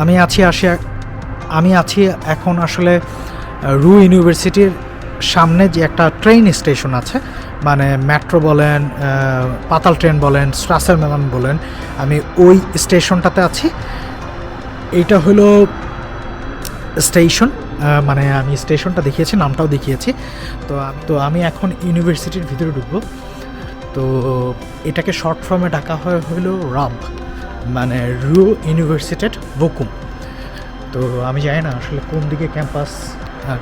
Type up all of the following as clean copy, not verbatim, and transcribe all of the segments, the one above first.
আমি আছি আমি আছি এখন আসলে রু ইউনিভার্সিটির সামনে যে একটা ট্রেন স্টেশন আছে, মানে মেট্রো বলেন, পাতাল ট্রেন বলেন, স্ট্রাসের মেলান বলেন, আমি ওই স্টেশনটাতে আছি। এইটা হলো স্টেশন, মানে আমি স্টেশনটা দেখিয়েছি, নামটাও দেখিয়েছি। তো আমি এখন ইউনিভার্সিটির ভিতরে ঢুকবো। তো এটাকে শর্ট ফর্মে ডাকা হয় হলো রাব, মানে রু ইউনিভার্সিটেড বকুম। তো আমি জানি না আসলে কোন দিকে ক্যাম্পাস,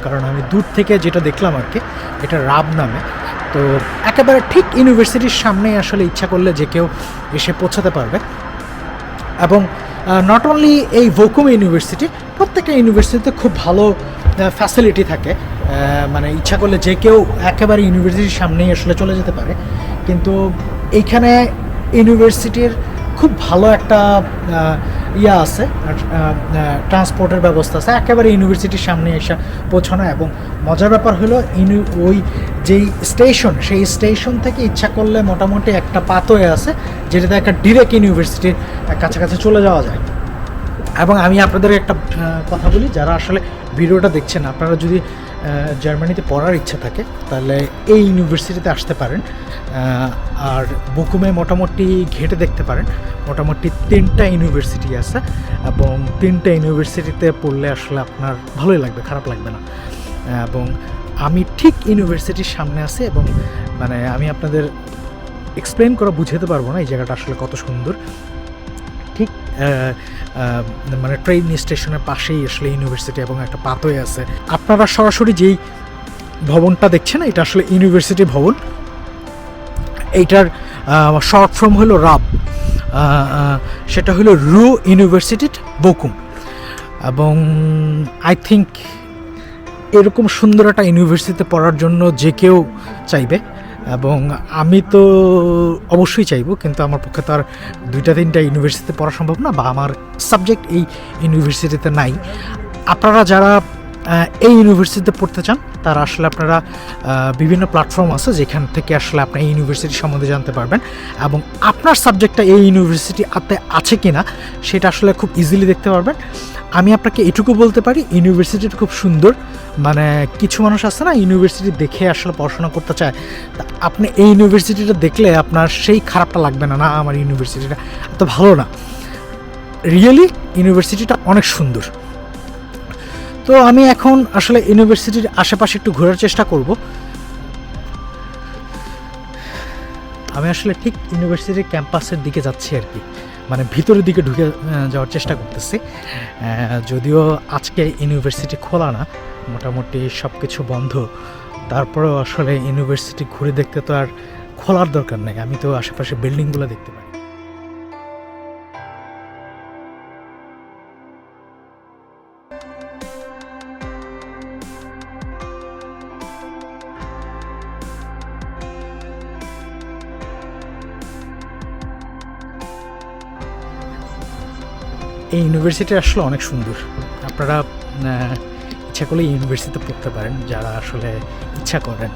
কারণ আমি দূর থেকে যেটা দেখলাম আর কি, এটা রাব নামে। তো একেবারে ঠিক ইউনিভার্সিটির সামনেই আসলে ইচ্ছা করলে যে কেউ এসে পৌঁছাতে পারবে। এবং নট অনলি এই বকুম ইউনিভার্সিটি, প্রত্যেকটা ইউনিভার্সিটিতে খুব ভালো ফ্যাসিলিটি থাকে, মানে ইচ্ছা করলে যে কেউ একেবারে ইউনিভার্সিটির সামনেই আসলে চলে যেতে পারে। কিন্তু এইখানে ইউনিভার্সিটির খুব ভালো একটা ইয়া আছে, ট্রান্সপোর্টের ব্যবস্থা আছে, একেবারে ইউনিভার্সিটির সামনে এসে পৌঁছানো। এবং মজার ব্যাপার হলো ওই যেই স্টেশন, সেই স্টেশন থেকে ইচ্ছা করলে মোটামুটি একটা পাথওয়ে আছে, যেটাতে একটা ডিরেক্ট ইউনিভার্সিটির কাছাকাছি চলে যাওয়া যায়। এবং আমি আপনাদের একটা কথা বলি, যারা আসলে ভিডিওটা দেখছেন, আপনারা যদি জার্মানিতে পড়ার ইচ্ছা থাকে তাহলে এই ইউনিভার্সিটিতে আসতে পারেন। আর বকুমে মোটামুটি ঘেটে দেখতে পারেন, মোটামুটি 3টা ইউনিভার্সিটি আছে, এবং 3টা ইউনিভার্সিটিতে পড়লে আসলে আপনার ভালোই লাগবে, খারাপ লাগবে না। এবং আমি ঠিক ইউনিভার্সিটির সামনে আছি, এবং মানে আমি আপনাদের এক্সপ্লেন করে বুঝাতে পারবো না এই জায়গাটা আসলে কত সুন্দর। ঠিক মানে ট্রেন স্টেশনের পাশেই আসলে ইউনিভার্সিটি, এবং একটা পাথওয়ে আছে। আপনারা সরাসরি যেই ভবনটা দেখছেন, এটা আসলে ইউনিভার্সিটি ভবন। এইটার শর্ট ফর্ম হলো রাব, সেটা হলো রু ইউনিভার্সিটিড বকুম। এবং আই থিঙ্ক এরকম সুন্দর একটা ইউনিভার্সিটিতে পড়ার জন্য যে কেউ চাইবে, এবং আমি তো অবশ্যই চাইবো, কিন্তু আমার পক্ষে তো আর 2-3টা ইউনিভার্সিটিতে পড়া সম্ভব না, বা আমার সাবজেক্ট এই ইউনিভার্সিটিতে নাই। আপনারা যারা এই ইউনিভার্সিটিতে পড়তে চান, তারা আসলে আপনারা বিভিন্ন প্ল্যাটফর্ম আছে যেখান থেকে আসলে আপনি এই ইউনিভার্সিটি সম্বন্ধে জানতে পারবেন, এবং আপনার সাবজেক্টটা এই ইউনিভার্সিটি আছে কি না সেটা আসলে খুব ইজিলি দেখতে পারবেন। আমি আপনাকে এটুকু বলতে পারি, ইউনিভার্সিটিটা খুব সুন্দর। মানে কিছু মানুষ আছে না, ইউনিভার্সিটি দেখে আসলে পড়াশোনা করতে চায়, তা আপনি এই ইউনিভার্সিটিটা দেখলে আপনার সেই খারাপটা লাগবে না, না আমার ইউনিভার্সিটিটা এত ভালো না। রিয়েলি ইউনিভার্সিটিটা অনেক সুন্দর। তো আমি এখন আসলে ইউনিভার্সিটির আশেপাশে একটু ঘোরার চেষ্টা করব। আমি আসলে ঠিক ইউনিভার্সিটির ক্যাম্পাসের দিকে যাচ্ছি আর কি, মানে ভিতরের দিকে ঢুকে যাওয়ার চেষ্টা করতেছি। যদিও আজকে ইউনিভার্সিটি খোলা না, মোটামুটি সব কিছু বন্ধ, তারপরেও আসলে ইউনিভার্সিটি ঘুরে দেখতে তো আর খোলার দরকার নেই, আমি তো আশেপাশে বিল্ডিংগুলো দেখতে পাই। এই ইউনিভার্সিটি আসলে অনেক সুন্দর। আপনারা ইচ্ছা করলে ইউনিভার্সিটিতে পড়তে পারেন, যারা আসলে ইচ্ছা করেন।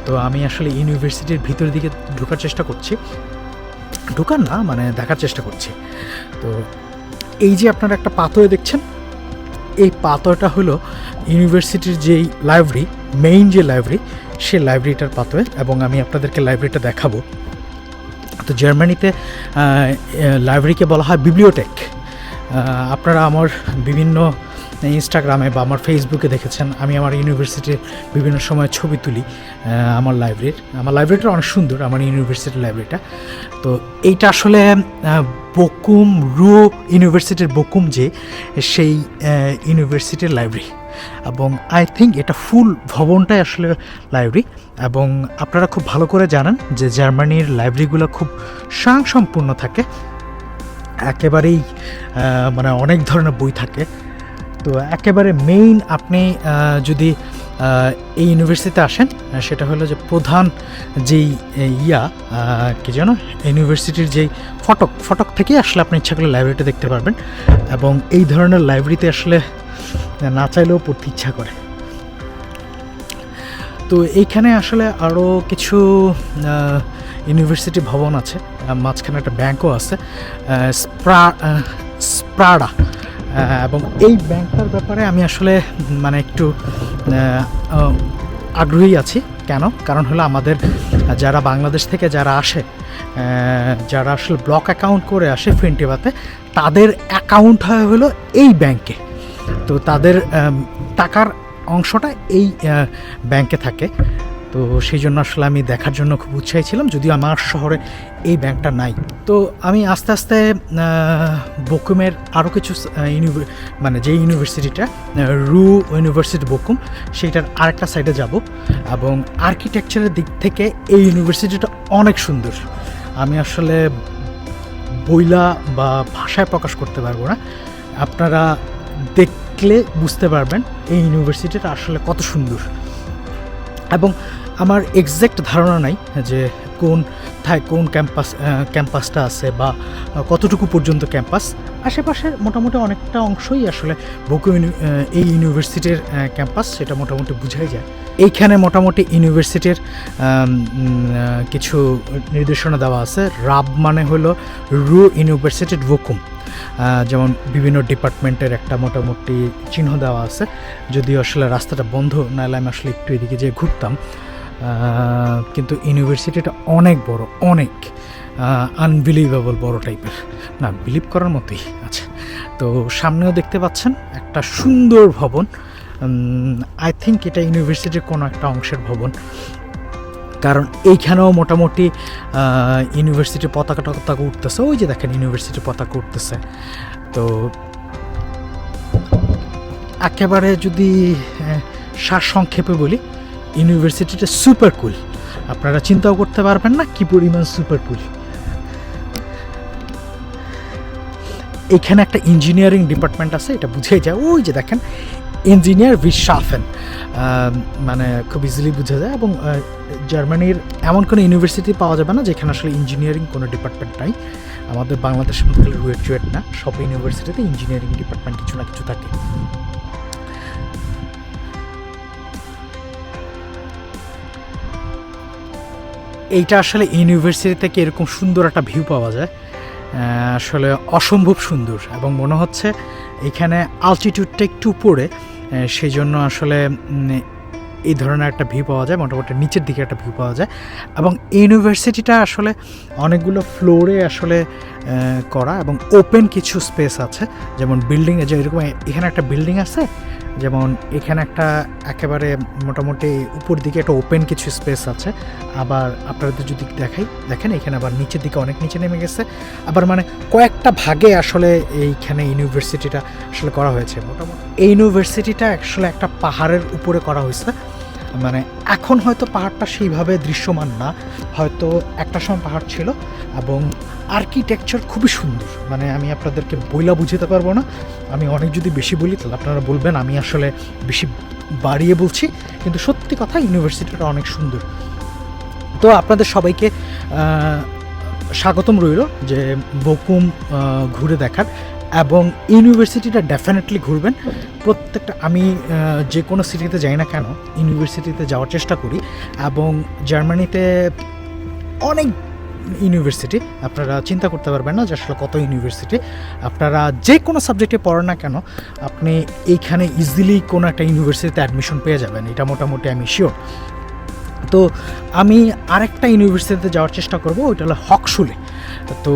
তো আমি আসলে ইউনিভার্সিটির ভিতরের দিকে ঢোকার চেষ্টা করছি, ঢোকার না মানে দেখার চেষ্টা করছি। তো এই যে আপনারা একটা পাথওয়ে দেখছেন, এই পাথওয়েটা হলো ইউনিভার্সিটির যেই লাইব্রেরি, মেইন যে লাইব্রেরি, সেই লাইব্রেরিটার পাথওয়ে, এবং আমি আপনাদেরকে লাইব্রেরিটা দেখাবো। তো জার্মানিতে লাইব্রেরিকে বলা হয় বিব্লিওটেক। আপনারা আমার বিভিন্ন ইনস্টাগ্রামে বা আমার ফেসবুকে দেখেছেন, আমি আমার ইউনিভার্সিটির বিভিন্ন সময় ছবি তুলি আমার লাইব্রেরিটা অনেক সুন্দর, আমার ইউনিভার্সিটির লাইব্রেরিটা। তো এইটা আসলে বকুম রু ইউনিভার্সিটির বকুম যে সেই ইউনিভার্সিটির লাইব্রেরি, এবং আই থিঙ্ক এটা ফুল ভবনটাই আসলে লাইব্রেরি। এবং আপনারা খুব ভালো করে জানেন যে জার্মানির লাইব্রেরিগুলো খুব স্বয়ংসম্পূর্ণ থাকে, একেবারেই মানে অনেক ধরনের বই থাকে। তো একেবারে মেইন আপনি যদি এই ইউনিভার্সিটিতে আসেন, সেটা হলো যে প্রধান যেই কি যেন ইউনিভার্সিটির যেই ফটক থেকে আসলে আপনি ইচ্ছা করলে লাইব্রেরিটা দেখতে পারবেন। এবং এই ধরনের লাইব্রেরিতে আসলে না চাইলেও পড়তে ইচ্ছা করে। তো এইখানে আসলে আরও কিছু ইউনিভার্সিটি ভবন আছে, মাঝখানে একটা ব্যাংকও আছে, স্প্রাডা এবং এই ব্যাংকটার ব্যাপারে আমি আসলে মানে একটু আগ্রহী আছি। কেন? কারণ হলো আমাদের যারা বাংলাদেশ থেকে যারা আসে, যারা আসলে ব্লক অ্যাকাউন্ট করে আসে ফিনটিভাতে, তাদের অ্যাকাউন্ট হয় হলো এই ব্যাংকে। তো তাদের টাকার অংশটা এই ব্যাংকে থাকে। তো সেই জন্য আসলে আমি দেখার জন্য খুব উৎসাহী ছিলাম, যদিও আমার শহরে এই ব্যাংকটা নাই। তো আমি আস্তে আস্তে বকুমের আরও কিছু মানে যে ইউনিভার্সিটিটা রু ইউনিভার্সিটি বকুম, সেইটার আরেকটা সাইডে যাব। এবং আর্কিটেকচারের দিক থেকে এই ইউনিভার্সিটিটা অনেক সুন্দর। আমি আসলে বইলা বা ভাষায় প্রকাশ করতে পারবো না, আপনারা দেখলে বুঝতে পারবেন এই ইউনিভার্সিটিটা আসলে কত সুন্দর। এবং আমার এক্স্যাক্ট ধারণা নাই যে কোন ক্যাম্পাসটা আছে বা কতটুকু পর্যন্ত ক্যাম্পাস। আশেপাশের মোটামুটি অনেকটা অংশই আসলে এই ইউনিভার্সিটির ক্যাম্পাস, সেটা মোটামুটি বোঝাই যায়। এইখানে মোটামুটি ইউনিভার্সিটির কিছু নির্দেশনা দেওয়া আছে। রাব মানে হলো রু ইউনিভার্সিটি বকুম, যেমন বিভিন্ন ডিপার্টমেন্টের একটা মোটামুটি চিহ্ন দেওয়া আছে। যদিও আসলে রাস্তাটা বন্ধ, নাহলে আমি আসলে একটু এদিকে যেয়ে ঘুরতাম। কিন্তু ইউনিভার্সিটিটা অনেক বড়, অনেক আনবিলিভেবল বড় টাইপের, না বিলিভ করার মতোই। আচ্ছা, তো সামনেও দেখতে পাচ্ছেন একটা সুন্দর ভবন। আই থিঙ্ক এটা ইউনিভার্সিটির কোনো একটা অংশের ভবন, কারণ এইখানেও মোটামুটি ইউনিভার্সিটির পতাকা উঠতেছে। ওই যে দেখেন ইউনিভার্সিটির পতাকা উঠতেছে। তো একেবারে যদি সারসংক্ষেপে বলি, ইউনিভার্সিটিটা সুপার কুল। আপনারা চিন্তাও করতে পারবেন না কি পরিমাণ সুপার কুল। এখানে একটা ইঞ্জিনিয়ারিং ডিপার্টমেন্ট আছে, এটা বুঝে যায়। ওই যে দেখেন ইঞ্জিনিয়ার ভিশাফেন, মানে খুব ইজিলি বোঝা যায়। এবং জার্মানির এমন কোনো ইউনিভার্সিটি পাওয়া যাবে না যেখানে আসলে ইঞ্জিনিয়ারিং কোনো ডিপার্টমেন্ট নাই। আমাদের বাংলাদেশের মধ্যে রুয়েট না, সব ইউনিভার্সিটিতে ইঞ্জিনিয়ারিং ডিপার্টমেন্ট কিছু না কিছু থাকে। এইটা আসলে ইউনিভার্সিটি থেকে এরকম সুন্দর একটা ভিউ পাওয়া যায়, আসলে অসম্ভব সুন্দর। এবং মনে হচ্ছে এখানে আলটিটিউডটা একটু উপরে, সেই জন্য আসলে এই ধরনের একটা ভিউ পাওয়া যায়, মোটামুটি নিচের দিকে একটা ভিউ পাওয়া যায়। এবং ইউনিভার্সিটিটা আসলে অনেকগুলো ফ্লোরে আসলে করা, এবং ওপেন কিছু স্পেস আছে। যেমন বিল্ডিংয়ে যে এরকম এখানে একটা বিল্ডিং আছে, যেমন এখানে একটা একেবারে মোটামুটি উপর দিকে একটা ওপেন কিছু স্পেস আছে। আবার আপনাদের যদি দেখেন এখানে আবার নিচের দিকে অনেক নিচে নেমে গেছে। আবার মানে কয়েকটা ভাগে আসলে এইখানে ইউনিভার্সিটিটা আসলে করা হয়েছে। মোটামুটি এই ইউনিভার্সিটিটা আসলে একটা পাহাড়ের উপরে করা হয়েছে। মানে এখন হয়তো পাহাড়টা সেইভাবে দৃশ্যমান না, হয়তো একটা সময় পাহাড় ছিল। এবং আর্কিটেকচার খুবই সুন্দর, মানে আমি আপনাদেরকে বইলা বুঝাতে পারবো না। আমি অনেক যদি বেশি বলি তাহলে আপনারা বলবেন আমি আসলে বেশি বাড়িয়ে বলছি, কিন্তু সত্যি কথা ইউনিভার্সিটিটা অনেক সুন্দর। তো আপনাদের সবাইকে স্বাগতম রইল যে বকুম ঘুরে দেখার, এবং ইউনিভার্সিটিটা ডেফিনেটলি ঘুরবেন। প্রত্যেকটা আমি যে কোনো সিটিতে যাই না কেন, ইউনিভার্সিটিতে যাওয়ার চেষ্টা করি। এবং জার্মানিতে অনেক ইউনিভার্সিটি, আপনারা চিন্তা করতে পারবেন না যে আসলে কত ইউনিভার্সিটি। আপনারা যে কোনো সাবজেক্টে পড়েন না কেন, আপনি এইখানে ইজিলি কোনো একটা ইউনিভার্সিটিতে অ্যাডমিশন পেয়ে যাবেন, এটা মোটামুটি আমি শিওর। তো আমি আরেকটা ইউনিভার্সিটিতে যাওয়ার চেষ্টা করব, ওইটা হলো হকশুলে। তো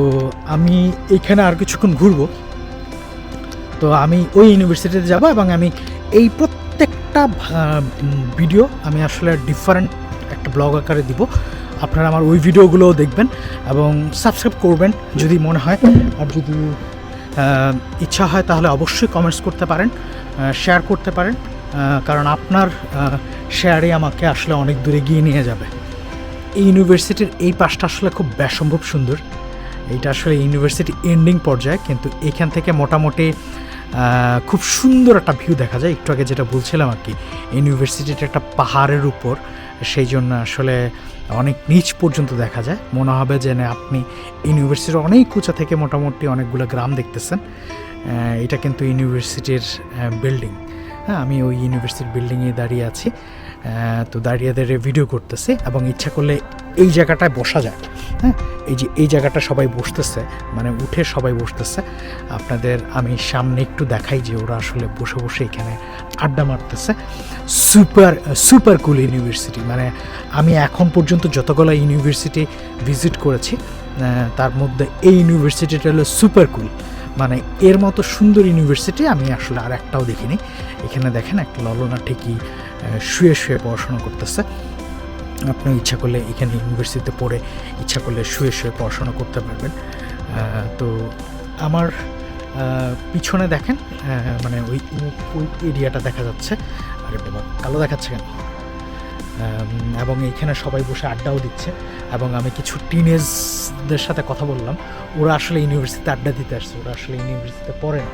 আমি এইখানে আর কিছুক্ষণ ঘুরবো। তো আমি ওই ইউনিভার্সিটিতে যাব, এবং আমি এই প্রত্যেকটা ভিডিও আমি আসলে ডিফারেন্ট একটা ব্লগ আকারে দিব। আপনারা আমার ওই ভিডিওগুলোও দেখবেন এবং সাবস্ক্রাইব করবেন যদি মনে হয়। আর যদি ইচ্ছা হয় তাহলে অবশ্যই কমেন্টস করতে পারেন, শেয়ার করতে পারেন, কারণ আপনার শেয়ারে আমাকে আসলে অনেক দূরে গিয়ে নিয়ে যাবে। এই ইউনিভার্সিটির এই পাশটা আসলে খুব বেসম্ভব সুন্দর। এইটা আসলে ইউনিভার্সিটি এন্ডিং পর্যায়ে, কিন্তু এখান থেকে মোটামুটি খুব সুন্দর একটা ভিউ দেখা যায়। একটু আগে যেটা বলছিলাম আর কি, ইউনিভার্সিটিটা একটা পাহাড়ের উপর, সেই জন্য আসলে অনেক নিচ পর্যন্ত দেখা যায়। মনে হবে যে না আপনি ইউনিভার্সিটির অনেক উঁচা থেকে মোটামুটি অনেকগুলো গ্রাম দেখতেছেন। এটা কিন্তু ইউনিভার্সিটির বিল্ডিং। হ্যাঁ, আমি ওই ইউনিভার্সিটির বিল্ডিংয়ে দাঁড়িয়ে আছি। তো দাঁড়িয়ে ভিডিও করতেছি, এবং ইচ্ছা করলে এই জায়গাটায় বসা যায়। হ্যাঁ, এই যে এই জায়গাটা সবাই বসতেছে, মানে উঠে সবাই বসতেছে। আপনাদের আমি সামনে একটু দেখাই যে ওরা আসলে বসে বসে এখানে আড্ডা মারতেছে। Super super cool university. মানে আমি এখন পর্যন্ত যতগুলো ইউনিভার্সিটি ভিজিট করেছি তার মধ্যে এই ইউনিভার্সিটিটা হলো সুপার কুল। মানে এর মতো সুন্দর ইউনিভার্সিটি আমি আসলে আর একটাও দেখিনি। এখানে দেখেন একটা ললনা ঠিকই শুয়ে শুয়ে পড়াশোনা করতেছে। আপনি ইচ্ছা করলে এখানে ইউনিভার্সিটিতে পড়ে ইচ্ছা করলে শুয়ে শুয়ে পড়াশোনা করতে পারবেন। তো আমার পিছনে দেখেন মানে ওই এরিয়াটা দেখা যাচ্ছে। আরে বাবা, কালো দেখাচ্ছে কেন? এবং এইখানে সবাই বসে আড্ডাও দিচ্ছে। এবং আমি কিছু টিনেজদের সাথে কথা বললাম, ওরা আসলে ইউনিভার্সিটিতে আড্ডা দিতে আসছে, ওরা আসলে ইউনিভার্সিটিতে পড়ে না।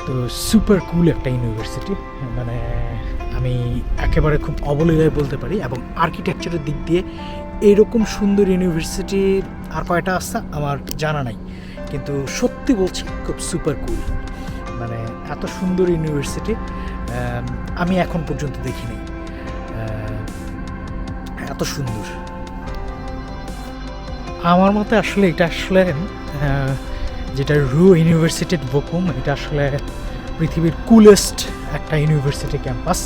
তো সুপার কুল একটা ইউনিভার্সিটি, মানে আমি একেবারে খুব অবলীলায় বলতে পারি। এবং আর্কিটেকচারের দিক দিয়ে এরকম সুন্দর ইউনিভার্সিটি আর কয়টা আছে আমার জানা নাই, কিন্তু সত্যি বলছি খুব সুপার কুল। মানে এত সুন্দর ইউনিভার্সিটি আমি এখন পর্যন্ত দেখিনি, এত সুন্দর। আমার মতে আসলে এটা আসলে যেটা রু ইউনিভার্সিটির বকুম, এটা আসলে পৃথিবীর কুলেস্ট একটা ইউনিভার্সিটি ক্যাম্পাস।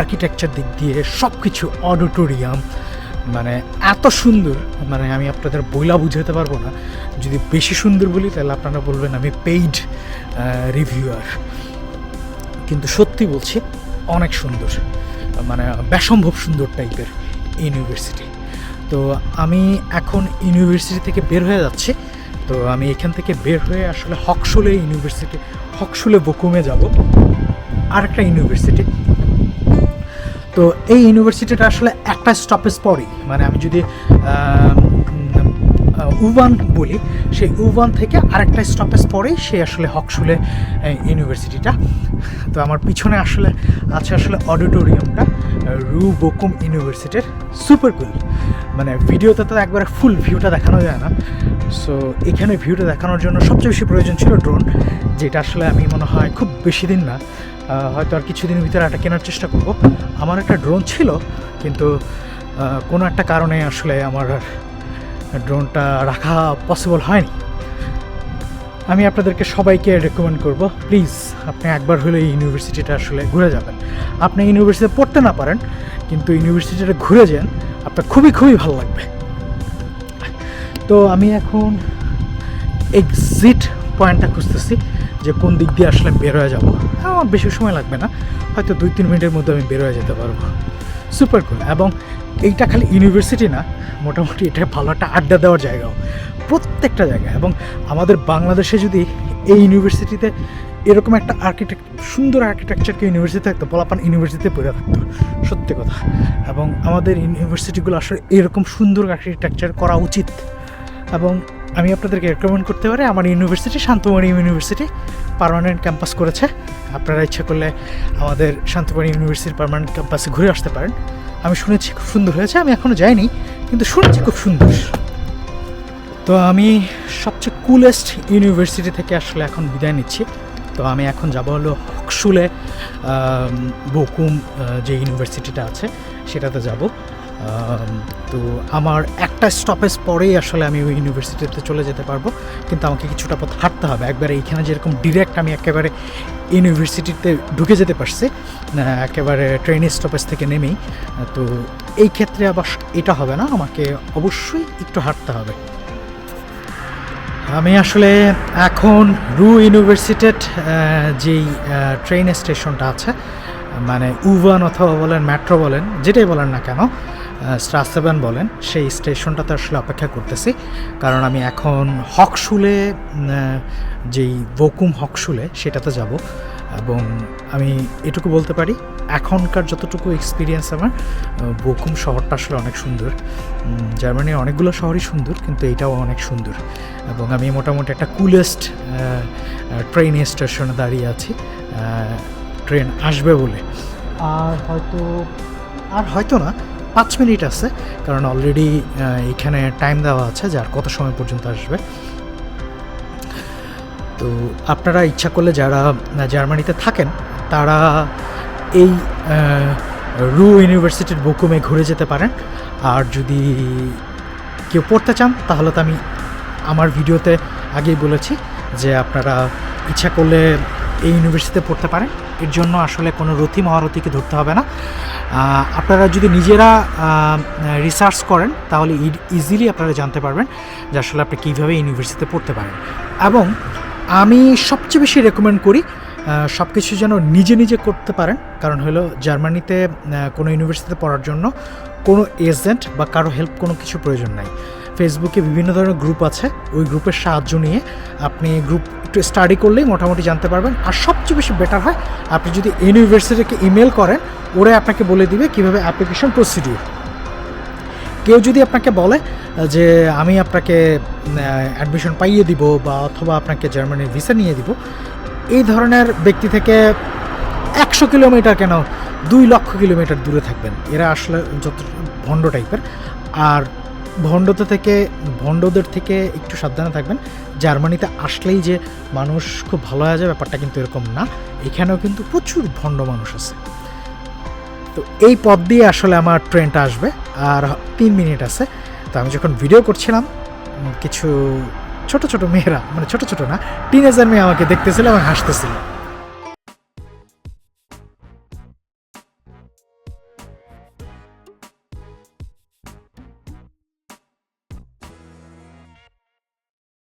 আর্কিটেকচার দিক দিয়ে সব কিছু, অডিটোরিয়াম, মানে এত সুন্দর, মানে আমি আপনাদের বইলা বুঝাতে পারবো না। যদি বেশি সুন্দর বলি তাহলে আপনারা বলবেন আমি পেইড রিভিউয়ার, কিন্তু সত্যি বলছি অনেক সুন্দর, মানে বেসম্ভব সুন্দর টাইপের ইউনিভার্সিটি। তো আমি এখন ইউনিভার্সিটি থেকে বের হয়ে যাচ্ছি। তো আমি এখান থেকে বের হয়ে আসলে হকশুলে ইউনিভার্সিটি, হকশুলে বকুমে যাব, আরেকটা ইউনিভার্সিটি। তো এই ইউনিভার্সিটিটা আসলে একটা স্টপেজ পরেই, মানে আমি যদি উভান বলি, সেই উভান থেকে আরেকটা স্টপেজ পরেই সে আসলে হকশুলে ইউনিভার্সিটিটা। তো আমার পিছনে আসলে আছে আসলে অডিটোরিয়ামটা রু বকুম ইউনিভার্সিটির। সুপার কুল, মানে ভিডিওতে তো একবারে ফুল ভিউটা দেখানো যায় না। সো এখানে ভিউটা দেখানোর জন্য সবচেয়ে বেশি প্রয়োজন ছিল ড্রোন, যেটা আসলে আমি মনে হয় খুব বেশি দিন না, হয়তো আর কিছুদিনের ভিতরে একটা কেনার চেষ্টা করব। আমার একটা ড্রোন ছিল, কিন্তু কোনো একটা কারণে আসলে আমার ড্রোনটা রাখা পসিবল হয়নি। আমি আপনাদেরকে সবাইকে রেকমেন্ড করব, প্লিজ আপনি একবার হলে এই ইউনিভার্সিটিটা আসলে ঘুরে যাবেন। আপনি ইউনিভার্সিটিতে পড়তে না পারেন, কিন্তু ইউনিভার্সিটিটা ঘুরে যান, আপনার খুবই খুবই ভালো লাগবে। তো আমি এখন এক্সিট পয়েন্টটা খুঁজতেছি যে কোন দিক দিয়ে আসলে বের হয়ে যাবো। আমার বেশি সময় লাগবে না, হয়তো 2-3 মিনিটের মধ্যে আমি বের হয়ে যেতে পারবো। Super cool. এবং এইটা খালি ইউনিভার্সিটি না, মোটামুটি এটা ভালো একটা আড্ডা দেওয়ার জায়গাও, প্রত্যেকটা জায়গায়। এবং আমাদের বাংলাদেশে যদি এই ইউনিভার্সিটিতে এরকম একটা সুন্দর আর্কিটেকচারকে ইউনিভার্সিটি থাকতো, বলাপান ইউনিভার্সিটিতে পড়ে থাকতো, সত্যি কথা। এবং আমাদের ইউনিভার্সিটিগুলো আসলে এরকম সুন্দর আর্কিটেকচার করা উচিত। এবং আমি আপনাদেরকে রেকমেন্ড করতে পারি, আমার university Shantomoni university permanent campus করেছে। আপনারা ইচ্ছা করলে আমাদের শান্তমণি ইউনিভার্সিটির পার্মানেন্ট ক্যাম্পাসে ঘুরে আসতে পারেন। আমি শুনেছি খুব সুন্দর হয়েছে, আমি এখনও যাইনি, কিন্তু শুনেছি খুব সুন্দর। তো আমি সবচেয়ে কুলেস্ট ইউনিভার্সিটি থেকে আসলে এখন বিদায় নিচ্ছি। তো আমি এখন যাব হলো হকশুলে বকুম যে ইউনিভার্সিটিটা আছে সেটাতে যাব। তো আমার একটা স্টপেজ পরেই আসলে আমি ওই ইউনিভার্সিটিতে চলে যেতে পারবো, কিন্তু আমাকে কিছুটা পথ হাঁটতে হবে। একবারে এইখানে যেরকম ডিরেক্ট আমি একেবারে ইউনিভার্সিটিতে ঢুকে যেতে পারছি একেবারে ট্রেন স্টপেজ থেকে নেমেই, তো এই ক্ষেত্রে আবার এটা হবে না, আমাকে অবশ্যই একটু হাঁটতে হবে। আমি আসলে এখন রু ইউনিভার্সিটির যেই ট্রেন স্টেশনটা আছে, মানে উভান অথবা বলেন মেট্রো বলেন, যেটাই বলেন না কেন, স্ট্রাসেবান বলেন, সেই স্টেশনটাতে আসলে অপেক্ষা করতেছি। কারণ আমি এখন হকশুলে, যেই বকুম হকশুলে সেটাতে যাব। এবং আমি এটুকু বলতে পারি, এখনকার যতটুকু এক্সপিরিয়েন্স আমার, বকুম শহরটা আসলে অনেক সুন্দর। জার্মানির অনেকগুলো শহরই সুন্দর, কিন্তু এইটাও অনেক সুন্দর। এবং আমি মোটামুটি একটা কুলেস্ট ট্রেন স্টেশনে দাঁড়িয়ে আছি, ট্রেন আসবে বলে। আর হয়তো না 5 মিনিট আছে, কারণ অলরেডি এখানে টাইম দেওয়া আছে যে আর কত সময় পর্যন্ত আসবে। তো আপনারা ইচ্ছা করলে যারা জার্মানিতে থাকেন, তারা এই রু ইউনিভার্সিটির বুকুমে ঘুরে যেতে পারেন। আর যদি কেউ পড়তে চান তাহলে তো আমি আমার ভিডিওতে আগেই বলেছি যে আপনারা ইচ্ছা করলে এই ইউনিভার্সিটিতে পড়তে পারেন। এর জন্য আসলে কোনো রথী মহারথীকে ধরতে হবে না। আপনারা যদি নিজেরা রিসার্চ করেন তাহলে ইজিলি আপনারা জানতে পারবেন যে আসলে আপনি কীভাবে ইউনিভার্সিটিতে পড়তে পারেন। এবং আমি সবচেয়ে বেশি রেকমেন্ড করি সব কিছু যেন নিজে নিজে করতে পারেন। কারণ হলো জার্মানিতে কোনো ইউনিভার্সিটিতে পড়ার জন্য কোনো এজেন্ট বা কারো হেল্প কোনো কিছু প্রয়োজন নাই। ফেসবুকে বিভিন্ন ধরনের গ্রুপ আছে, ওই গ্রুপের সাহায্য নিয়ে আপনি গ্রুপ একটু স্টাডি করলেই মোটামুটি জানতে পারবেন। আর সবচেয়ে বেশি বেটার হয় আপনি যদি ইউনিভার্সিটিকে ইমেল করেন, ওরা আপনাকে বলে দিবে কীভাবে অ্যাপ্লিকেশন প্রসিডিউর। কেউ যদি আপনাকে বলে যে আমি আপনাকে অ্যাডমিশন পাইয়ে দিব বা অথবা আপনাকে জার্মানির ভিসা নিয়ে দিব, এই ধরনের ব্যক্তি থেকে 100 কিলোমিটার কেন 2 লক্ষ কিলোমিটার দূরে থাকবেন। এরা আসলে যত ভণ্ড টাইপের। আর ভণ্ডদের থেকে একটু সাবধানে থাকবেন। জার্মানিতে আসলেই যে মানুষ খুব ভালো হয়ে যায় ব্যাপারটা কিন্তু এরকম না। এখানেও কিন্তু প্রচুর ভণ্ড মানুষ আছে। তো এই পথ দিয়ে আসলে আমার ট্রেনটা আসবে, আর 3 মিনিট আছে। তো আমি যখন ভিডিও করছিলাম কিছু ছোট ছোট মেয়েরা, মানে ছোট ছোট না, টিনেজার মেয়ে আমাকে দেখতেছিল এবং হাসতেছিল।